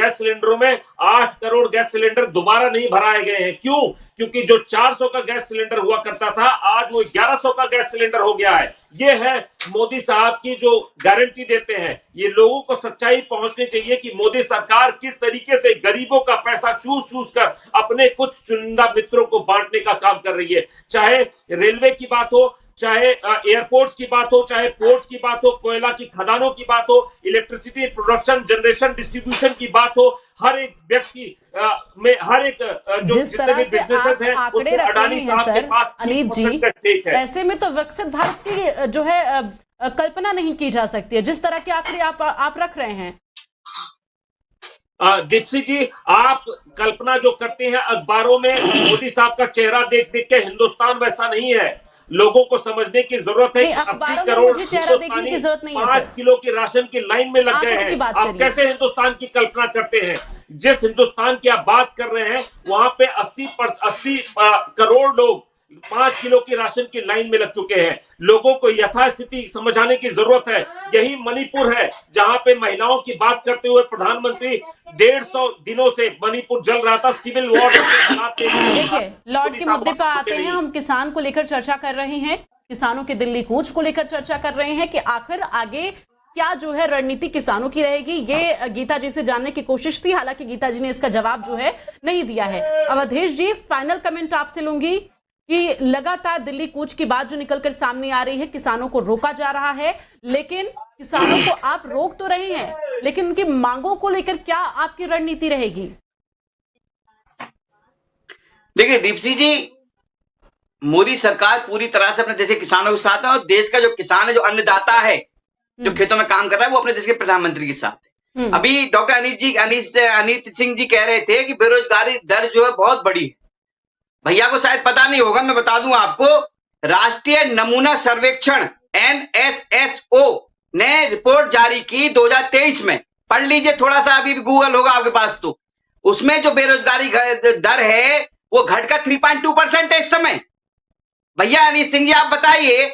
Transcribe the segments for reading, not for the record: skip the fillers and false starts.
Gas सिलेंडरों में 8 crore gas cylinder दोबारा नहीं भराए गए हैं। क्यों? क्योंकि जो 400 का गैस सिलेंडर हुआ करता था, आज वो 1100 का गैस सिलेंडर हो गया है। ये है मोदी साहब की जो गारंटी देते हैं। ये लोगों को सच्चाई पहुंचनी चाहिए कि मोदी सरकार किस तरीके से गरीबों का पैसा चूस कर अपने कुछ चुनिंदा मित्रों को बांटने का काम कर रही है। चाहे रेलवे की बात हो, चाहे एयरपोर्ट्स की बात हो, चाहे पोर्ट्स की बात हो, कोयला की खदानों की बात हो, इलेक्ट्रिसिटी प्रोडक्शन, जनरेशन, डिस्ट्रीब्यूशन की बात हो, हर एक व्यक्ति में हर एक जो जिस तरह से आप आंकड़े रख रहे हैं सर अनीत जी, ऐसे में तो विकसित भारत की जो है कल्पना नहीं की जा सकती है, जिस तरह के आंकड़े आप रख रहे हैं। दीप्ति जी, आप कल्पना जो करते हैं अखबारों में, मोदी साहब का चेहरा देख के हिंदुस्तान वैसा नहीं है। लोगों को समझने की जरूरत है कि 80 करोड़ हिंदुस्तानी 5 किलो की राशन की लाइन में लग गए हैं। आप कैसे हिंदुस्तान की कल्पना करते हैं? जिस हिंदुस्तान की आप बात कर रहे हैं, वहां पे 80 करोड़ लोग 5 किलो की राशन की लाइन में लग चुके हैं। लोगों को यथास्थिति समझाने की जरूरत है। यही मणिपुर है जहां पे महिलाओं की बात करते हुए प्रधानमंत्री 150 दिनों से मणिपुर जल रहा था, सिविल वॉर देखिए, लॉर्ड के मुद्दे पर आते हैं। हम किसान को लेकर चर्चा कर रहे हैं, किसानों के दिल्ली कूच को लेकर चर्चा कर रहे हैं कि आखिर आगे क्या जो है रणनीति किसानों की रहेगी। ये गीता जी से जानने की कोशिश थी, हालांकि गीता जी ने इसका जवाब जो है नहीं दिया है। अवधेश जी, फाइनल कमेंट आपसे लूंगी कि लगातार दिल्ली कूच की बात जो निकलकर सामने आ रही है, किसानों को रोका जा रहा है, लेकिन किसानों को आप रोक तो रहे हैं, लेकिन उनकी मांगों को लेकर क्या आपकी रणनीति रहेगी? देखिए दीप्ति जी, मोदी सरकार पूरी तरह से अपने देश के किसानों के साथ है, और देश का जो किसान है, जो अन्नदाता है, जो खेतों में काम कर रहा है, वो अपने देश के प्रधानमंत्री के साथ है। अभी डॉक्टर अनीत सिंह जी कह रहे थे कि बेरोजगारी दर जो है बहुत बड़ी है। भैया को शायद पता नहीं होगा, मैं बता दूं आपको, राष्ट्रीय नमूना सर्वेक्षण NSSO ने रिपोर्ट जारी की 2023 में, पढ़ लीजिए थोड़ा सा, अभी भी गूगल होगा आपके पास तो। उसमें जो बेरोजगारी दर है वो घटकर 3.2% है इस समय। भैया अनीत सिंह जी, आप बताइए,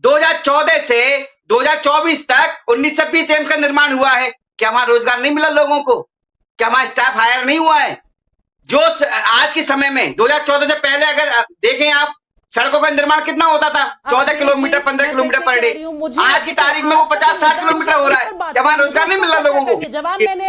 2014 से 2024 तक 1920 एम्स का निर्माण हुआ है, क्या वहां रोजगार नहीं मिला लोगों को? क्या वहां स्टाफ हायर नहीं हुआ है? जो आज के समय में 2014 से पहले अगर देखें आप, सड़कों का निर्माण कितना होता था? 14 किलोमीटर 15 किलोमीटर पर डे। आज की तारीख में वो 50-60 किलोमीटर हो रहा है। क्या वहां रोजगार नहीं मिल रहा लोगों को? जवाब मैंने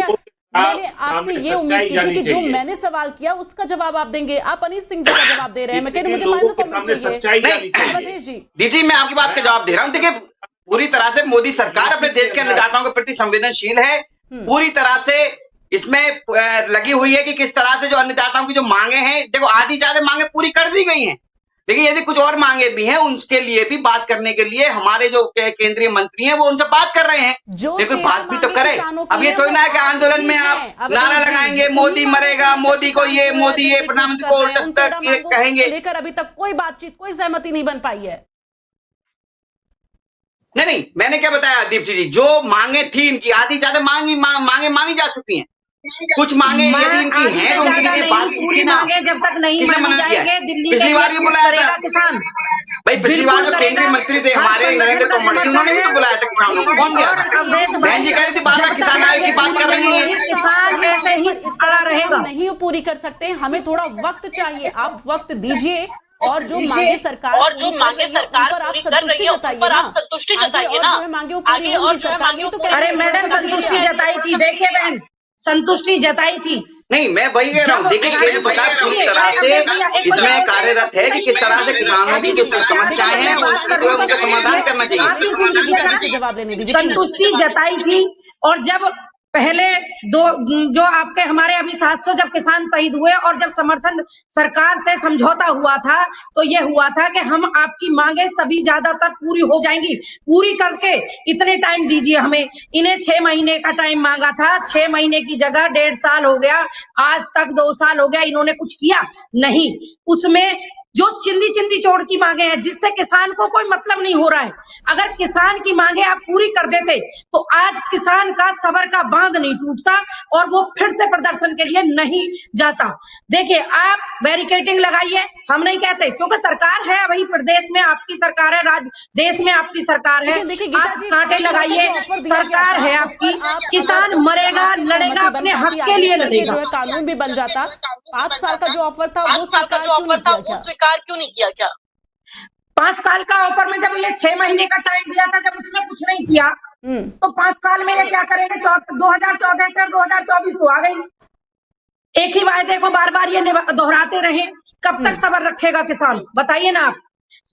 आपसे ये उम्मीद की थी कि जो मैंने सवाल किया उसका जवाब आप देंगे। आप अनीत सिंह जी का जवाब दे रहे हैं। मैं कह रही हूं मुझे फाइनल कमेंट चाहिए। दीदी, मैं आपकी बात का जवाब दे रहा हूं। देखिए, पूरी तरह से मोदी सरकार अपने देश के अन्नदाताओं के प्रति संवेदनशील है, पूरी तरह से इसमें लगी हुई है कि किस तरह से जो अन्नदाताओं की जो मांगे हैं, देखो आधी ज्यादा मांगे पूरी कर दी गई हैं, लेकिन यदि कुछ और मांगे भी हैं, उसके लिए भी बात करने के लिए हमारे जो केंद्रीय मंत्री हैं वो उनसे बात कर रहे हैं। देखो बात भी तो करें। अब ये थोड़ी ना है कि आंदोलन में आप नारा लगाएंगे मोदी मरेगा, मोदी को ये, मोदी ये, प्रधानमंत्री को ये कहेंगे। लेकर अभी तक कोई बातचीत, कोई सहमति नहीं बन पाई है। नहीं, मैंने क्या बताया दीप्ति जी, जो मांगे थी इनकी आधी ज्यादा मांगे मानी जा चुकी हैं। कुछ मांगे यदि इनकी हैं तो उनके लिए बात की ना, जब तक नहीं मानी जाएंगे, दिल्ली पिछली बार भी बुलाया था किसान भाई। पिछली बार जो केंद्रीय मंत्री थे हमारे नरेंद्र तोमर जी, उन्होंने भी तो बुलाया था किसानों को। कौन गया? बहन जी कह रही थी बार किसान आयोग की बात कर रही है। किसान ऐसे ही खड़ा रहेगा, नहीं पूरी कर सकते, हमें थोड़ा वक्त चाहिए। आप वक्त दीजिए और जो मांगे सरकार पर आप संतुष्टि जताइए ना। मांगे पूरी होंगी सरकार ने तो। अरे मैडम, संतुष्टि जताई थी, देखिए बहन, संतुष्टि जताई थी। नहीं, मैं वही कह रहा हूँ। देखिए केंद्र सरकार पूरी तरह से इसमें कार्यरत है कि किस तरह से किसानों की जो समस्याएं हैं उनका समाधान करना चाहिए। संतुष्टि जताई थी। और जब पहले जो आपके हमारे अभी 700 जब किसान शहीद हुए और जब समर्थन सरकार से समझौता हुआ था, तो ये हुआ था कि हम आपकी मांगे सभी ज्यादातर पूरी हो जाएंगी, पूरी करके इतने टाइम दीजिए हमें। इन्हें 6 महीने का टाइम मांगा था, 6 महीने की जगह 1.5 साल हो गया, आज तक 2 साल हो गया, इन्होंने कुछ किया नहीं। उसमें जो चिंदी चिंदी चोड़ की मांगे हैं, जिससे किसान को कोई मतलब नहीं हो रहा है। अगर किसान की मांगे आप पूरी कर देते तो आज किसान का सबर का बांध नहीं टूटता और वो फिर से प्रदर्शन के लिए नहीं जाता। देखिए, आप बैरिकेडिंग लगाइए, हम नहीं कहते, क्योंकि सरकार है, वही प्रदेश में आपकी सरकार है, राज्य देश में आपकी सरकार है। देखिए गीता आप जी, कांटे लगाइए, सरकार है आपकी, किसान मरेगा लड़ेगा, अपने हक के लिए लड़ेगा। जो है कानून भी बन जाता। 5 साल का जो ऑफर था वो स्वीकार क्यों नहीं किया क्या? 5 साल का ऑफर में जब ये 6 महीने का टाइम दिया था, जब उसमें कुछ नहीं किया तो 5 साल में ये क्या करेंगे? 2014 से 2024 को आ गई। एक ही वायदे को बार बार ये दोहराते रहे, कब तक सब्र रखेगा किसान? बताइए ना आप।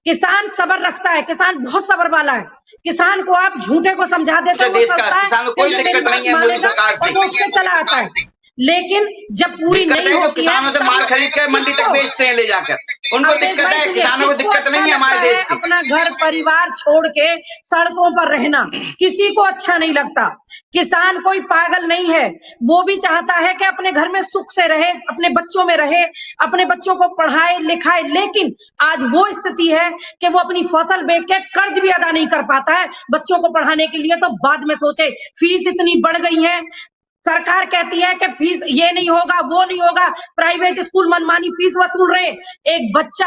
किसान सब्र रखता है, किसान बहुत सब्र वाला है। किसान को आप झूठे को समझा देते हो, किसान को कोई दिक्कत नहीं है मोदी सरकार से, चला आता है। लेकिन जब पूरी नहीं होती है, किसानों से माल खरीद कर मंडी तक बेचते हैं ले जाकर, उनको दिक्कत है। किसानों को दिक्कत नहीं है हमारे देश की। अपना घर परिवार छोड़ के सड़कों पर रहना किसी को अच्छा नहीं लगता। किसान कोई पागल नहीं है, वो भी चाहता है कि अपने घर में सुख से रहे, अपने बच्चों में रहे, अपने बच्चों को पढ़ाए लिखाए। लेकिन आज वो स्थिति है कि वो अपनी फसल बेच के कर्ज भी अदा नहीं कर पाता है बच्चों को पढ़ाने के लिए, तो बाद में सोचे। फीस इतनी बढ़ गई है, सरकार कहती है कि फीस ये नहीं होगा वो नहीं होगा, प्राइवेट स्कूल मनमानी फीस वसूल रहे। एक बच्चा